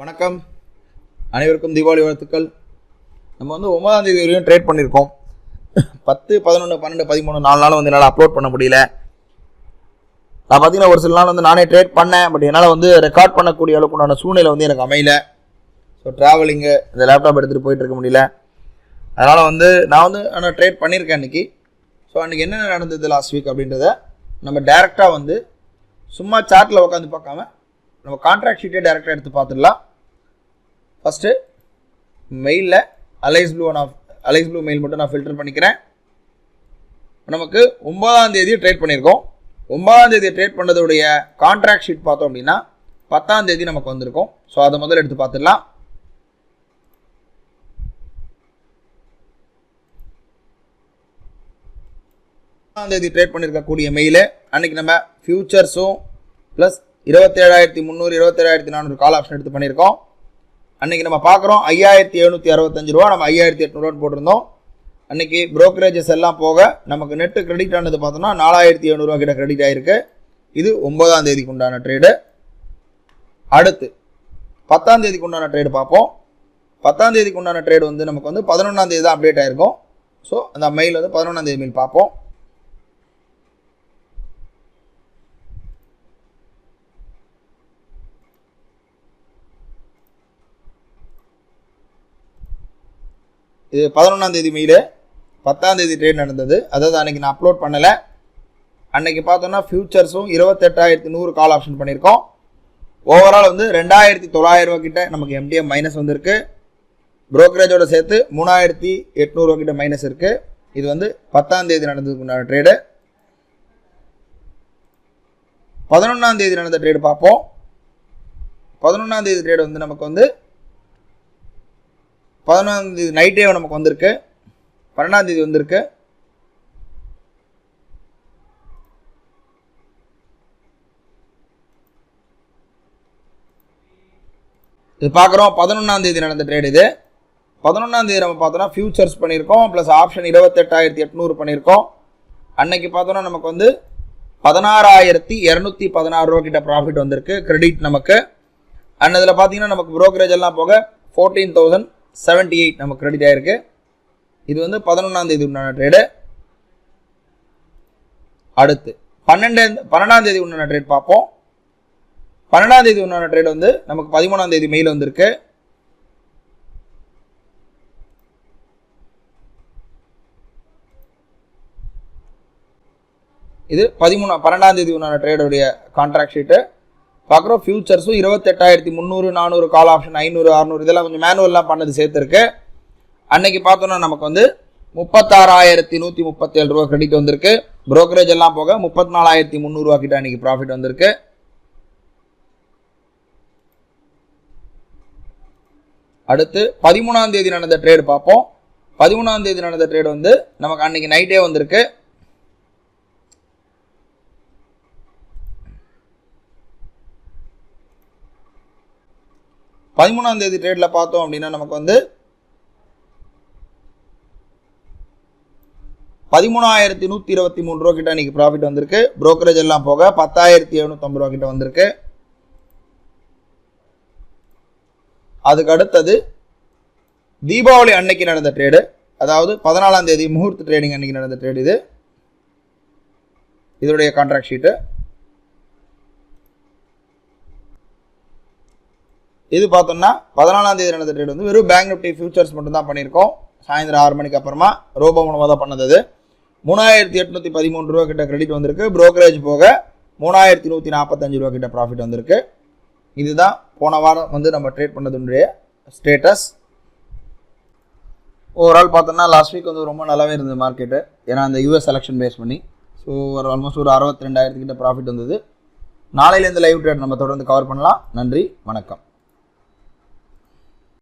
வணக்கம், அனைவருக்கும் தீபாவளி வாழ்த்துக்கள். நம்ம வந்து 9ஆம் தேதி வரையும் ட்ரேட் பண்ணியிருக்கோம். 10, 11, 12, 13 4 நாள் வந்து என்னால் அப்லோட் பண்ண முடியல. நான் பார்த்தீங்கன்னா ஒரு சில நாள் வந்து நானே ட்ரேட் பண்ணேன், பட் என்னால் வந்து ரெக்கார்ட் பண்ணக்கூடிய அளவுக்கு உண்டான சூழ்நிலை வந்து எனக்கு அமையல. ஸோ ட்ராவலிங்கு இந்த லேப்டாப் எடுத்துகிட்டு போயிட்டு இருக்க முடியல. அதனால் வந்து நான் வந்து ஆனால் ட்ரேட் பண்ணியிருக்கேன் அன்றைக்கி. ஸோ அன்றைக்கி என்ன நடந்தது லாஸ்ட் வீக் அப்படின்றத நம்ம டேரெக்டாக வந்து சும்மா சார்ட்டில் உட்காந்து பார்க்காம நம்ம கான்ட்ராக்ட் ஷீட்டே டேரெக்டாக எடுத்து பார்த்துடலாம். ஃபஸ்ட்டு மெயிலில் அலைஸ் ப்ளூ மெயில் மட்டும் நான் ஃபில்டர் பண்ணிக்கிறேன். நமக்கு 9ஆம் தேதி ட்ரேட் பண்ணியிருக்கோம். 9ஆம் தேதி ட்ரேட் பண்ணதோடைய கான்ட்ராக்ட் ஷீட் பார்த்தோம் அப்படின்னா 10ஆம் தேதி நமக்கு வந்திருக்கும். ஸோ அதை முதல்ல எடுத்து பார்த்துடலாம். தேதி ட்ரேட் பண்ணியிருக்கக்கூடிய மெயிலு அன்றைக்கி நம்ம ஃபியூச்சர்ஸும் ப்ளஸ் 27,300 27,400 கால் ஆப்ஷன் எடுத்து பண்ணியிருக்கோம். அன்றைக்கி நம்ம பார்க்குறோம் 5,765 ரூபா, நம்ம 5,800 போட்டிருந்தோம். அன்றைக்கி ப்ரோக்கரேஜஸ் எல்லாம் போக நமக்கு நெட்டு கிரெடிட் ஆனது பார்த்தோம்னா 4,700 கிட்ட கிரெடிட் ஆகிருக்கு. இது 9ஆம் தேதிக்கு உண்டான ட்ரேடு. அடுத்து 10ஆம் தேதிக்கு உண்டான ட்ரேடு பார்ப்போம். 10ஆம் தேதிக்கு உண்டான ட்ரேடு வந்து நமக்கு வந்து 11ஆம் தேதி தான் அப்டேட் ஆகிருக்கும். ஸோ அந்த மெயில் வந்து 11ஆம் தேதி மெயில் பார்ப்போம். இது 11ஆம் தேதி மெயிலு. 10ஆம் தேதி ட்ரேட் நடந்தது, அதாவது அன்றைக்கி நான் அப்லோட் பண்ணலை. அன்றைக்கி பார்த்தோன்னா ஃபியூச்சர்ஸும் 28,100 கால் ஆப்ஷன் பண்ணியிருக்கோம். ஓவரால் வந்து 2,900 ரூபா கிட்ட நமக்கு எம்டிஎம் மைனஸ் வந்திருக்கு. ப்ரோக்கரேஜோட சேர்த்து 3,800 ரூபா கிட்ட மைனஸ் இருக்குது. இது வந்து 10ஆம் தேதி நடந்ததுக்குண்டான ட்ரேடு. 11ஆம் தேதி நடந்த ட்ரேடு பார்ப்போம். 11ஆம் தேதி ட்ரேடு வந்து நமக்கு வந்து 11ஆம் தேதி நைட்டே நமக்கு வந்திருக்கு. 12ஆம் தேதி வந்திருக்கு. இது பார்க்குறோம் 11ஆம் தேதி நடந்த ட்ரேட். இது 11ஆம் தேதி நம்ம பார்த்தோன்னா ஃபியூச்சர்ஸ் பண்ணியிருக்கோம், ப்ளஸ் ஆப்ஷன் 28,800 பண்ணியிருக்கோம். அன்னைக்கு பார்த்தோன்னா நமக்கு வந்து 16,216 ரூபா கிட்ட ப்ராஃபிட் வந்திருக்கு கிரெடிட் நமக்கு. அண்ட் அதில் பார்த்தீங்கன்னா நமக்கு ப்ரோக்கரேஜ் எல்லாம் போக 14,078 நமக்கு கிரெடிட் ஆகிருக்கு. இது வந்து 11ஆம் தேதி உண்டான ட்ரேடு. அடுத்து 12ஆம் தேதி உண்டான ட்ரேட் பார்ப்போம். 12ஆம் தேதி உண்டான ட்ரேட் வந்து நமக்கு 13ஆம் தேதி மெயில் வந்திருக்கு. இது 12ஆம் தேதி உண்டான ட்ரேடுடைய கான்ட்ராக்ட் ஷீட்டு பார்க்குறோம். ஃபியூச்சர்ஸும் 28,300 400 கால் ஆப்ஷன் 500 600 இதெல்லாம் கொஞ்சம் மேனுவல்லாம் பண்ணது சேர்த்துருக்கு. அன்னைக்கு பார்த்தோன்னா நமக்கு வந்து 36,137 ரூபா கிரெடிட் வந்திருக்கு. ப்ரோக்கரேஜ் எல்லாம் போக 34,300 ரூபா கிட்ட அன்னைக்கு ப்ராஃபிட் வந்திருக்கு. அடுத்து 13ஆம் தேதி நடந்த ட்ரேடு பார்ப்போம். 13ஆம் தேதி நடந்த ட்ரேடு வந்து நமக்கு அன்னைக்கு நைட்டே வந்திருக்கு. பதிமூணாம் தேதி ட்ரேடில் பார்த்தோம் அப்படின்னா நமக்கு வந்து 13,123 ரூபா கிட்ட அன்றைக்கி ப்ராஃபிட் வந்திருக்கு. ப்ரோக்கரேஜ் எல்லாம் போக 10,750 ரூபா கிட்ட வந்திருக்கு. அதுக்கு அடுத்தது தீபாவளி அன்னைக்கு நடந்த ட்ரேடு, அதாவது 14ஆம் தேதி முகூர்த்த ட்ரேடிங் அன்னைக்கு நடந்த ட்ரேடு. இது இதோடைய கான்ட்ராக்ட் ஷீட்டு. இது பார்த்தோம்னா 14ஆம் தேதி நடந்த ட்ரேட் வந்து வெறும் பேங்க் நிஃப்டி ஃபியூச்சர்ஸ் மட்டும் தான் பண்ணியிருக்கோம். சாயந்தரம் 6 மணிக்கு அப்புறமா ரோபோ மூலமாக தான் பண்ணது. 3,813 ரூபா கிட்ட கிரெடிட் வந்திருக்கு. ப்ரோக்கரேஜ் போக 3,145 ரூபா கிட்ட ப்ராஃபிட் வந்திருக்கு. இதுதான் போன வாரம் வந்து நம்ம ட்ரேட் பண்ணதுடைய ஸ்டேட்டஸ். ஓவரால் பார்த்தோம்னா லாஸ்ட் வீக் வந்து ரொம்ப நல்லாவே இருந்தது மார்க்கெட்டு, ஏன்னா அந்த யூஎஸ் எலெக்ஷன் பேஸ் பண்ணி. ஸோ ஆல்மோஸ்ட் ஒரு 62,000 கிட்ட ப்ராஃபிட் வந்தது. நாளையிலேருந்து லைவ் ட்ரேட் நம்ம தொடர்ந்து கவர் பண்ணலாம். நன்றி, வணக்கம்.